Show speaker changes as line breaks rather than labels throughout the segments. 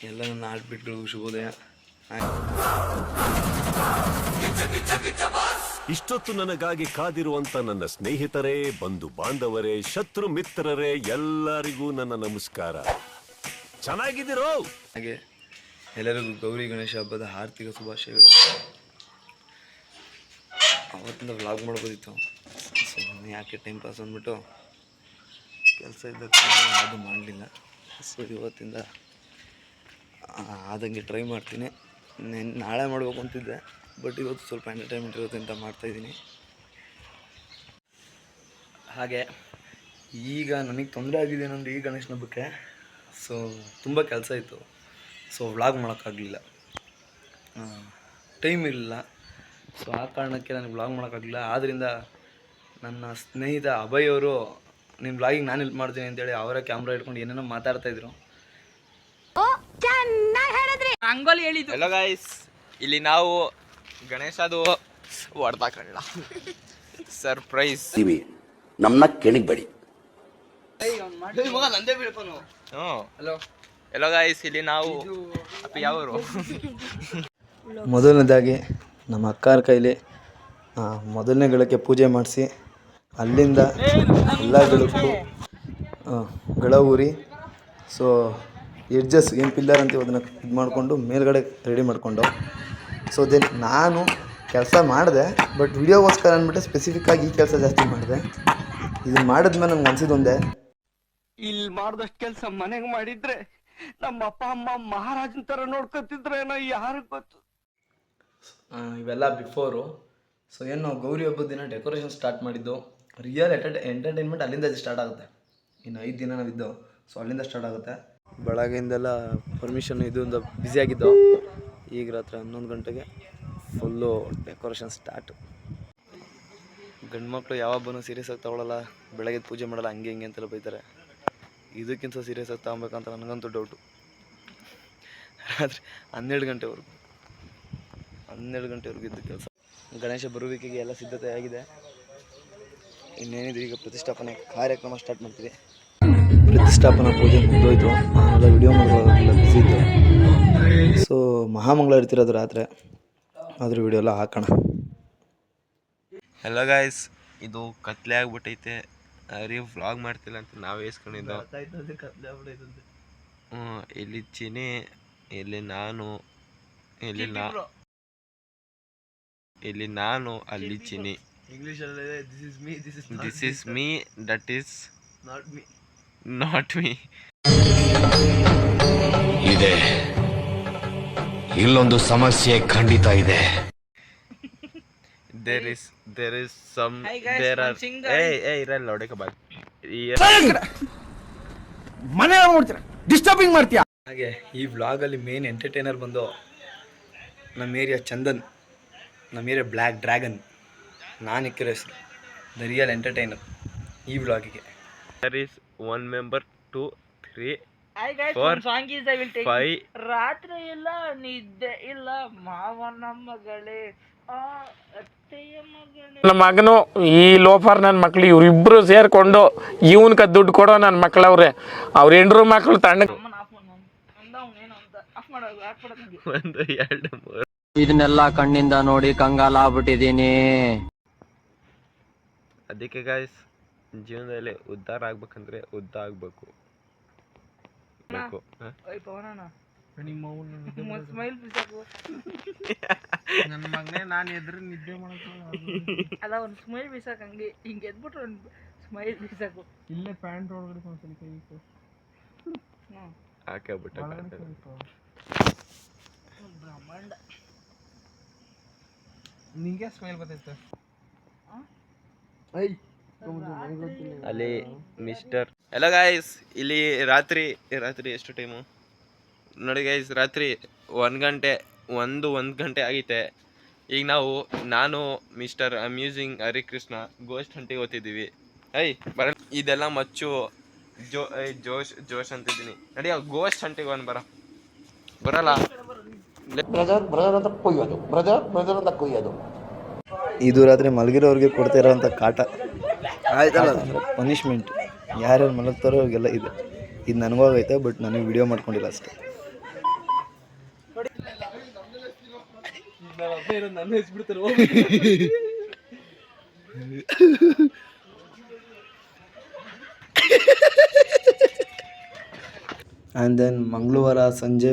ಎಲ್ಲ ನನ್ನ ಆಡ್ಬಿಟ್ಗಳು ಶುಭೋದಯ.
ಇಷ್ಟೊತ್ತು ನನಗಾಗಿ ಕಾದಿರುವಂತ ನನ್ನ ಸ್ನೇಹಿತರೇ, ಬಂಧು ಬಾಂಧವರೇ, ಶತ್ರು ಮಿತ್ರರೇ, ಎಲ್ಲರಿಗೂ ನನ್ನ ನಮಸ್ಕಾರ. ಚೆನ್ನಾಗಿದ್ದೀರೋ?
ಹಾಗೆ ಎಲ್ಲರಿಗೂ ಗೌರಿ ಗಣೇಶ ಹಬ್ಬದ ಆರ್ಥಿಕ ಶುಭಾಶಯಗಳು. ಅವತ್ತಿಂದ ವ್ಲಾಗ್ ಮಾಡ್ಬೋದಿತ್ತು, ಸೊ ಯಾಕೆ ಟೈಮ್ ಪಾಸ್ ಅಂದ್ಬಿಟ್ಟು ಕೆಲಸ ಇದ್ದಕ್ಕೆ ಯಾವುದು ಮಾಡಲಿಲ್ಲ. ಸೊ ಇವತ್ತಿಂದ ಆದಂಗೆ ಟ್ರೈ ಮಾಡ್ತೀನಿ. ನಾಳೆ ಮಾಡಬೇಕು ಅಂತಿದ್ದೆ, ಬಟ್ ಇವತ್ತು ಸ್ವಲ್ಪ ಎಂಟರ್ಟೈನ್ಮೆಂಟ್ ಇರುತ್ತೆ ಅಂತ ಮಾಡ್ತಾಯಿದ್ದೀನಿ. ಹಾಗೆ ಈಗ ನನಗೆ ತೊಂದರೆ ಆಗಿದೆ ಏನಂದರೆ ಈ ಗಣೇಶನ ಹಬ್ಬಕ್ಕೆ ಸೊ ತುಂಬ ಕೆಲಸ ಇತ್ತು. ಸೊ ವ್ಲಾಗ್ ಮಾಡೋಕ್ಕಾಗಲಿಲ್ಲ, ಟೈಮ್ ಇರಲಿಲ್ಲ. ಸೊ ಆ ಕಾರಣಕ್ಕೆ ನನಗೆ ವ್ಲಾಗ್ ಮಾಡೋಕ್ಕಾಗಲಿಲ್ಲ. ಆದ್ದರಿಂದ ನನ್ನ ಸ್ನೇಹಿತ ಅಭಯ್ ಅವರು ನಿಮ್ಮ ವ್ಲಾಗಿಗೆ ನಾನು ಹೆಲ್ಪ್ ಮಾಡ್ತೀನಿ ಅಂತೇಳಿ ಅವರೇ ಕ್ಯಾಮ್ರಾ ಇಟ್ಕೊಂಡು ಏನೇನೋ ಮಾತಾಡ್ತಾಯಿದ್ರು.
ರಂಗೋಲಿ ಹೇಳಿದ್ದು. ಹಲೋ ಗೈಸ್, ಇಲ್ಲಿ ನಾವು ಗಣೇಶದು ಹೊಡೆದಾಕಲ್ಲ ಸರ್ಪ್ರೈಸ್
ನಮ್ಮನ್ನ ಕೆಣಿಗ್ಬೇಡಿ.
ಹಲೋ ಗೈಸ್, ಇಲ್ಲಿ ನಾವು ಯಾವರು
ಮೊದಲನೇದಾಗಿ ನಮ್ಮ ಅಕ್ಕಾರ ಕೈಲಿ ಮೊದಲನೇ ಗಳಕ್ಕೆ ಪೂಜೆ ಮಾಡಿಸಿ, ಅಲ್ಲಿಂದ ಎಲ್ಲ ಗಳಕ್ಕೂ ಗಳ ಊರಿ, ಸೊ ಎಡ್ಜಸ್ ಏನು ಪಿಲ್ಲರ್ ಅಂತೀವಿ ಅದನ್ನು ಇದು ಮಾಡಿಕೊಂಡು ಮೇಲ್ಗಡೆ ರೆಡಿ ಮಾಡಿಕೊಂಡು, ಸೊ ದೆನ್ ನಾನು ಕೆಲಸ ಮಾಡಿದೆ, ಬಟ್ ವಿಡಿಯೋಗೋಸ್ಕರ ಅಂದ್ಬಿಟ್ಟು ಸ್ಪೆಸಿಫಿಕ್ಕಾಗಿ ಈ ಕೆಲಸ ಜಾಸ್ತಿ ಮಾಡಿದೆ. ಇದನ್ನು ಮಾಡಿದ್ಮೇಲೆ ನನಗೆ ಅನಿಸಿದೊಂದೇ,
ಇಲ್ಲಿ ಮಾಡಿದಷ್ಟು ಕೆಲಸ ಮನೆಗೆ ಮಾಡಿದ್ರೆ ನಮ್ಮ ಅಪ್ಪ ಅಮ್ಮ ಮಹಾರಾಜನ ಥರ ನೋಡ್ಕೊತಿದ್ರೇನೋ ಯಾರಿಗೆ ಗೊತ್ತು.
ಇವೆಲ್ಲ ಬಿಫೋರು. ಸೊ ಏನು ನಾವು ಗೌರಿ ಹಬ್ಬದ ದಿನ ಡೆಕೋರೇಷನ್ ಸ್ಟಾರ್ಟ್ ಮಾಡಿದ್ದು. ರಿಯಲ್ ಎಂಟರ್ಟೈನ್ಮೆಂಟ್ ಅಲ್ಲಿಂದ ಸ್ಟಾರ್ಟ್ ಆಗುತ್ತೆ. ಇನ್ನು 5 ದಿನ ನಾವಿದ್ದು, ಸೊ ಅಲ್ಲಿಂದ ಸ್ಟಾರ್ಟ್ ಆಗುತ್ತೆ. ಬೆಳಗ್ಗೆಯಿಂದೆಲ್ಲ ಪರ್ಮಿಷನ್ ಇದರಿಂದ ಬ್ಯುಸಿಯಾಗಿದ್ದು. ಈಗ ರಾತ್ರಿ 11 ಗಂಟೆಗೆ ಫುಲ್ಲು ಡೆಕೋರೇಷನ್ ಸ್ಟಾರ್ಟು. ಗಂಡು ಮಕ್ಕಳು ಯಾವ ಹಬ್ಬನೂ ಸೀರಿಯಸ್ ಆಗಿ ತೊಗೊಳ್ಳಲ್ಲ, ಬೆಳಗ್ಗೆ ಪೂಜೆ ಮಾಡಲ್ಲ, ಹಂಗೆ ಹಿಂಗೆ ಅಂತೆಲ್ಲ ಬೈತಾರೆ. ಇದಕ್ಕಿಂತ ಸೀರಿಯಸ್ ಆಗಿ ತಗೊಬೇಕಂತ ನನಗಂತೂ ಡೌಟು. ರಾತ್ರಿ 12 ಗಂಟೆವರೆಗೂ ಇದ್ದು ಕೆಲಸ. ಗಣೇಶ ಬರುವಿಕೆಗೆ ಎಲ್ಲ ಸಿದ್ಧತೆ ಆಗಿದೆ. ಇನ್ನೇನಿದೆ, ಈಗ ಪ್ರತಿಷ್ಠಾಪನೆ ಕಾರ್ಯಕ್ರಮ ಸ್ಟಾರ್ಟ್ ಮಾಡ್ತೀವಿ. ಪ್ರತಿಷ್ಠಾಪನಾ ಪೂಜೆ ಮುಗಿದೋಯ್ತು, ನಾನೆಲ್ಲ ವಿಡಿಯೋ ಮಾಡೋಲ್ಲ, ಬ್ಯುಸಿ ಇತ್ತು. ಸೊ ಮಹಾಮಂಗಳ ಇರ್ತಿರೋದು ರಾತ್ರಿ, ಅದ್ರ ವಿಡಿಯೋ ಎಲ್ಲ ಹಾಕೋಣ.
ಹಲೋ ಗೈಸ್, ಇದು ಕತ್ಲೆ ಆಗ್ಬಿಟ್ಟೈತೆ. ಅವ್ರಿಗೆ ವ್ಲಾಗ್ ಮಾಡ್ತಿಲ್ಲ ಅಂತ ನಾವು ಇಸ್ಕೊಂಡಿದ್ದು. ಇಲ್ಲಿ ಚಿನಿ, ಇಲ್ಲಿ ನಾನು, ಅಲ್ಲಿ Chini. This is me, that is not me.
ಇದೆ, ಇಲ್ಲೊಂದು ಸಮಸ್ಯೆ ಖಂಡಿತ ಇದೆ.
there is some Hi guys, there are hey ಇರಲ್ಲ ಹೊಡೆಕ ಬಾ
ಮನೆ ನೋಡ್ತೀರಾ, ಡಿಸ್ಟರ್ಬಿಂಗ್ ಮಾಡ್ತೀಯಾ.
ಹಾಗೆ ಈ ವ್ಲಾಗಲ್ಲಿ ಮೇನ್ ಎಂಟರ್ಟೈನರ್ ಬಂದು ನಮ್ಮ ಏರಿಯಾ ಚಂದನ್, ನಮ್ಮ ಏರಿಯಾ ಬ್ಲ್ಯಾಕ್ ಡ್ರ್ಯಾಗನ್. ನಾನು ಇಕ್ಕಿರೋ ಹೆಸರು ದ ರಿಯಲ್ ಎಂಟರ್ಟೈನರ್ ಈ ವ್ಲಾಗಿಗೆ.
there is 1 member 2 3
Hi guys,
4
song is I will take
5
ರಾತ್ರಿ ಇಲ್ಲ ನಿದ್ದೆ ಇಲ್ಲ ಮಾವನ ಮಗಳೇ ಅತ್ತೆಯ ಮಗಳೇ.
ನನ್ನ ಮಗನು ಈ ಲೋಫರ್ ನನ್ನ ಮಕ್ಳು ಇವರಿಬ್ರು ಸೇರ್ಕೊಂಡು ಇವನ್ಕ ದುಡ್ಡು ಕೊಡೋ ನನ್ನ ಮಕ್ಳವ್ರೆ. ಅವ್ರ ಹೆಂಡ್ರು ಮಕ್ಳು ತಣ್ಣ
1 2 3.
ಇದನ್ನೆಲ್ಲ ಕಣ್ಣಿಂದ ನೋಡಿ ಕಂಗಾಲ ಆಗ್ಬಿಟ್ಟಿದೀನಿ.
ಅದಕ್ಕೆ ಗಾಯ್ಸ್, ಜೀವನದಲ್ಲಿ ಉದ್ಧಾರ ಆಗ್ಬೇಕಂದ್ರೆ ಉದ್ದ ಆಗ್ಬೇಕು.
ಸ್ಮೈಲ್ ಬಿಸಾಕು
ನನ್ನ ಮಗನೇ, ನಾನು ಎದುರು ನಿದ್ದೆ ಮಾಡಕ್ಕೆ
ಅಲ್ಲ, ಒಂದು ಸ್ಮೈಲ್ ಬಿಸಾಕು, ಹಂಗೆ ಹಿಂಗೆ ಎದ್ಬಿಟ್ರೆ ಒಂದು ಸ್ಮೈಲ್ ಬಿಸಾಕು.
ಇಲ್ಲೇ ಪ್ಯಾಂಟ್ ಒಳಗಡೆ ಒಂದ್ಸಲಿ ಕೈ ಇಟ್ಟು
ಹಾಕಬಿಟ್ಟ
ಬ್ರಹ್ಮಾಂಡ.
ನಿಂಗೆ ಸ್ಮೈಲ್ ಬರ್ತೈತೆ
ಅಲ್ಲಿ ಮಿಸ್ಟರ್. ಹಲೋ ಗಾಯ್ಸ್, ಇಲ್ಲಿ ರಾತ್ರಿ ಎಷ್ಟು ಟೈಮು ನೋಡಿ ಗೈಸ್, ರಾತ್ರಿ 1 ಗಂಟೆ ಆಗೈತೆ. ಈಗ ನಾನು ಮಿಸ್ಟರ್ ಅಮ್ಯೂಸಿಂಗ್ ಹರಿಕೃಷ್ಣ ಗೋಸ್ಟ್ ಹಂಟಿಗೆ ಓದ್ತಿದ್ದೀವಿ. ಬರ ಇದೆಲ್ಲ ಮಚ್ಚು ಜೋಶ್ ಅಂತಿದ್ದೀನಿ. ನಡಿ ಗೋಸ್ಟ್ ಹಂಟಿಗೆ ಬರಲ್ಲ.
ಇದು ರಾತ್ರಿ ಮಲಗಿರೋರಿಗೆ ಕೊಡ್ತಾ ಇರೋವಂಥ ಕಾಟ ಆಯ್ತಲ್ಲ, ಪನಿಷ್ಮೆಂಟ್. ಯಾರ್ಯಾರು ಮಲಗ್ತಾರೋ ಅವ್ರಿಗೆಲ್ಲ ಇದು ನನಗೋಗೈತೆ, ಬಟ್ ನನಗೆ ವಿಡಿಯೋ ಮಾಡ್ಕೊಂಡಿಲ್ಲ ಅಷ್ಟೇ. ಆ್ಯಂಡ್ ದೆನ್ ಮಂಗಳವಾರ ಸಂಜೆ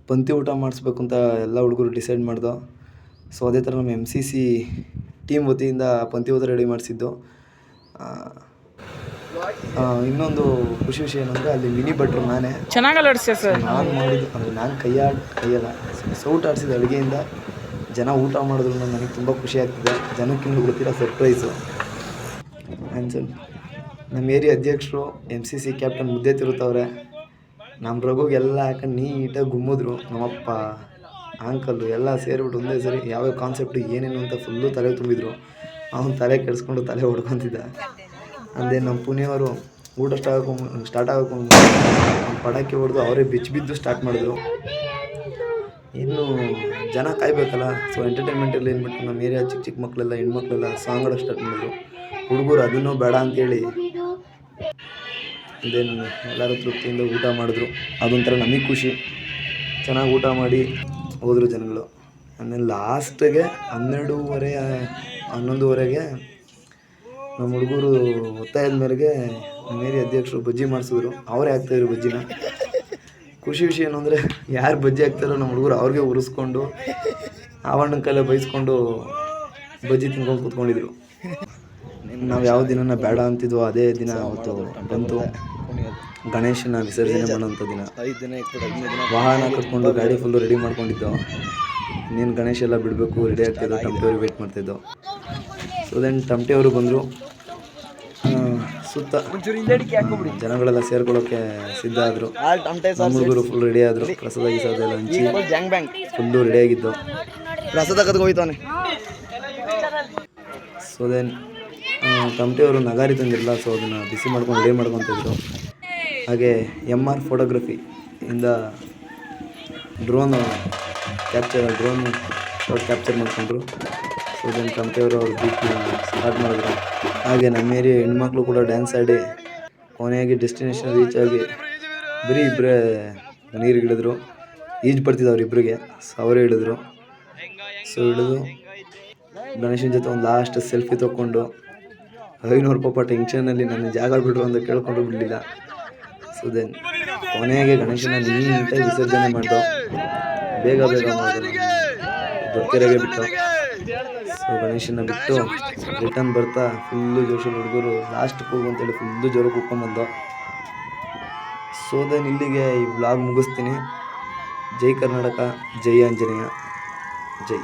ಪಂಕ್ತಿ ಊಟ ಮಾಡಿಸ್ಬೇಕು ಅಂತ ಎಲ್ಲ ಹುಡುಗರು ಡಿಸೈಡ್ ಮಾಡ್ದೋ. ಸೊ ಅದೇ ಥರ ನಮ್ಮ MCC ಟೀಮ್ ವತಿಯಿಂದ ಪಂಕ್ತಿ ಊಟ ರೆಡಿ ಮಾಡಿಸಿದ್ದು. ಇನ್ನೊಂದು ಖುಷಿ ವಿಷಯ ಏನಂದರೆ ಅಲ್ಲಿ ಮಿನಿ ಭಟ್ರು ನಾನೇ.
ಚೆನ್ನಾಗಲ್ಲ ಸರ್.
ನಾನು ಮಾಡಿದ್ದು ಅಂದರೆ ನಾನು ಕೈಯಲ್ಲ ಸೌಟ್ ಆಡಿಸಿದ ಅಡುಗೆಯಿಂದ ಜನ ಊಟ ಮಾಡಿದ್ರು ನನಗೆ ತುಂಬ ಖುಷಿ ಆಗ್ತಿದೆ. ಜನಕ್ಕಿನ್ನೂ ಗೊತ್ತಿರೋ ಸರ್ಪ್ರೈಸು. ಆ್ಯಂಡ್ ನಮ್ಮ ಏರಿಯಾ ಅಧ್ಯಕ್ಷರು MCC ಕ್ಯಾಪ್ಟನ್ ಮುದ್ದೆ ತಿರುತ್ತವ್ರೆ. ನಮ್ಮ ರಘುಗೆಲ್ಲ ಹಾಕೊಂಡು ನೀಟಾಗಿ ಗುಮ್ಮಿದ್ರು. ನಮ್ಮಪ್ಪ ಆಂಕಲ್ಲು ಎಲ್ಲ ಸೇರಿಬಿಟ್ಟು ಒಂದೇ ಸರಿ ಯಾವ್ಯಾವ ಕಾನ್ಸೆಪ್ಟು ಏನೇನು ಅಂತ ಫುಲ್ಲು ತಲೆ ತುಂಬಿದ್ರು. ಅವನು ತಲೆ ಕೆಡಿಸ್ಕೊಂಡು ತಲೆ ಹೊಡ್ಕೊತಿದ್ದ. ಅಂದೇ ನಮ್ಮ ಪುಣ್ಯವರು ಊಟ ಸ್ಟಾರ್ಟ್ ಆಗೋಕ್ಕೂ ಪಟಾಕಿ ಹೊಡೆದು ಅವರೇ ಬಿದ್ದು ಸ್ಟಾರ್ಟ್ ಮಾಡಿದ್ರು. ಇನ್ನು ಜನ ಕಾಯ್ಬೇಕಲ್ಲ. ಸೊ ಎಂಟರ್ಟೈನ್ಮೆಂಟಲ್ಲಿ ಏನ್ಬಿಟ್ಟು ನಮ್ಮ ಏರಿಯಾ ಚಿಕ್ಕ ಮಕ್ಕಳೆಲ್ಲ ಹೆಣ್ಮಕ್ಳೆಲ್ಲ ಸಾಂಗ್ ಆಡೋಕ್ಕೆ ಸ್ಟಾರ್ಟ್ ಮಾಡಿದ್ರು. ಹುಡುಗರು ಅದನ್ನೂ ಬೇಡ ಅಂತೇಳಿ ದೆನ್ ಎಲ್ಲರೂ ತೃಪ್ತಿಯಿಂದ ಊಟ ಮಾಡಿದ್ರು. ಅದೊಂಥರ ನಮಗೆ ಖುಷಿ. ಚೆನ್ನಾಗಿ ಊಟ ಮಾಡಿ ಹೋದರು ಜನಗಳು. ಆಮೇಲೆ ಲಾಸ್ಟಿಗೆ 12:30 ನಮ್ಮ ಹುಡುಗರು ಒತ್ತಾಯದ ಮೇರೆಗೆ ನಮ್ಮ ಏರಿಯಾ ಅಧ್ಯಕ್ಷರು ಬಜ್ಜಿ ಮಾಡಿಸಿದ್ರು. ಅವರೇ ಹಾಕ್ತಾಯಿದ್ರು ಬಜ್ಜಿನ. ಖುಷಿ ವಿಷಯ ಏನು ಅಂದರೆ ಯಾರು ಬಜ್ಜಿ ಹಾಕ್ತಾರೋ ನಮ್ಮ ಹುಡುಗರು ಅವ್ರಿಗೆ ಉರಿಸ್ಕೊಂಡು ಆವಣ್ಣನ ಕೈಲೇ ಬೈಸ್ಕೊಂಡು ಬಜ್ಜಿ ತಿನ್ಕೊಂಡು ಕೂತ್ಕೊಂಡಿದ್ರು. ನಾವು ಯಾವ ದಿನನ ಬೇಡ ಅಂತಿದ್ವೋ ಅದೇ ದಿನ ಅವತ್ತು ಬಂತು. ಗಣೇಶನ ವಿಸರ್ಜನೆ ಮಾಡೋಂಥ ದಿನ. ವಾಹನ ಕಟ್ಕೊಂಡು ಗಾಡಿ ಫುಲ್ಲು ರೆಡಿ ಮಾಡ್ಕೊಂಡಿದ್ದೋ. ಇನ್ನೇನು ಗಣೇಶ ಎಲ್ಲ ಬಿಡಬೇಕು, ರೆಡಿ ಆಗ್ತಿದ್ದೋ. ಟಮಟೆಯವ್ರು ವೇಟ್ ಮಾಡ್ತಿದ್ದೋ. ಸೊ ದೆನ್ ಟಮಟೆಯವರು ಬಂದರು. ಸುತ್ತ ಜನಗಳೆಲ್ಲ ಸೇರ್ಕೊಳ್ಳೋಕ್ಕೆ ಸಿದ್ಧ ಆದರು. ನಮ್ಮ ಹುಡುಗರು ಫುಲ್ ರೆಡಿ ಆದರು. ಪ್ರಸಾದ ಗಿಸಾದ ಎಲ್ಲ ಹಂಚಿ ಫುಲ್ಲು ರೆಡಿಯಾಗಿದ್ದು. ಪ್ರಸಾದ ಕದ್ಕೋಯ್ತಾನೆ. ಸೊ ದೆನ್ ಟಮಟೆಯವರು ನಗಾರಿ ತಂದಿರಲ್ಲ. ಸೊ ಅದನ್ನು ಬಿಸಿ ಮಾಡ್ಕೊಂಡು ರೆಡಿ ಮಾಡ್ಕೊತಿದ್ರು. ಹಾಗೆ MR ಫೋಟೋಗ್ರಫಿ ಇಂದ ಡ್ರೋನ್ ಶಾಟ್ ಕ್ಯಾಪ್ಚರ್ ಮಾಡಿಕೊಂಡ್ರು. ಸೊ ದೆನ್ ಟಮಟೆಯವರು ಅವ್ರು ಬೀಚ್ನ ಸ್ಟಾರ್ಟ್ ಮಾಡಿದ್ರು. ಹಾಗೆ ನಮ್ಮ ಏರಿಯಾ ಹೆಣ್ಮಕ್ಳು ಕೂಡ ಡ್ಯಾನ್ಸ್ ಆಡಿ ಕೊನೆಯಾಗಿ ಡೆಸ್ಟಿನೇಷನ್ ರೀಚ್ ಆಗಿ ಬರೀ ಇಬ್ಬರೇ ನೀರಿಗೆ ಇಳಿದ್ರು. ಈಜು ಬರ್ತಿದ್ದವ್ರು ಇಬ್ಬರಿಗೆ. ಸೊ ಅವರೇ ಇಳಿದ್ರು. ಸೊ ಇಳಿದು ಗಣೇಶನ ಜೊತೆ ಒಂದು ಲಾಸ್ಟ್ ಸೆಲ್ಫಿ ತೊಗೊಂಡು 500 ಪಾಪ ಟೆನ್ಷನಲ್ಲಿ ನನ್ನ ಜಾಗ ಬಿಡ್ರು ಅಂತ ಕೇಳ್ಕೊಂಡು ಬಿಡಲಿಲ್ಲ. ಸೊ ದೆನ್ ಕೊನೆಗೆ ಗಣೇಶನ ನೀಟಾಗಿ ವಿಸರ್ಜನೆ ಮಾಡ್ದು. ಬೇಗ ದೊಡ್ಕೆರೆಗೆ ಬಿಟ್ಟು. ಸೊ ಗಣೇಶನ ಬಿಟ್ಟು ರಿಟರ್ನ್ ಬರ್ತಾ ಫುಲ್ಲು ಜೋಶಲ್ಲಿ ಹುಡುಗರು ಲಾಸ್ಟ್ ಕೂಗು ಅಂತೇಳಿ ಫುಲ್ಲು ಜೋರು ಕೂತ್ಕೊಂಡ್ಬಂದು. ಸೊ ದೆನ್ ಇಲ್ಲಿಗೆ ಈ ವ್ಲಾಗ್ ಮುಗಿಸ್ತೀನಿ. ಜೈ ಕರ್ನಾಟಕ, ಜೈ ಆಂಜನೇಯ, ಜೈ.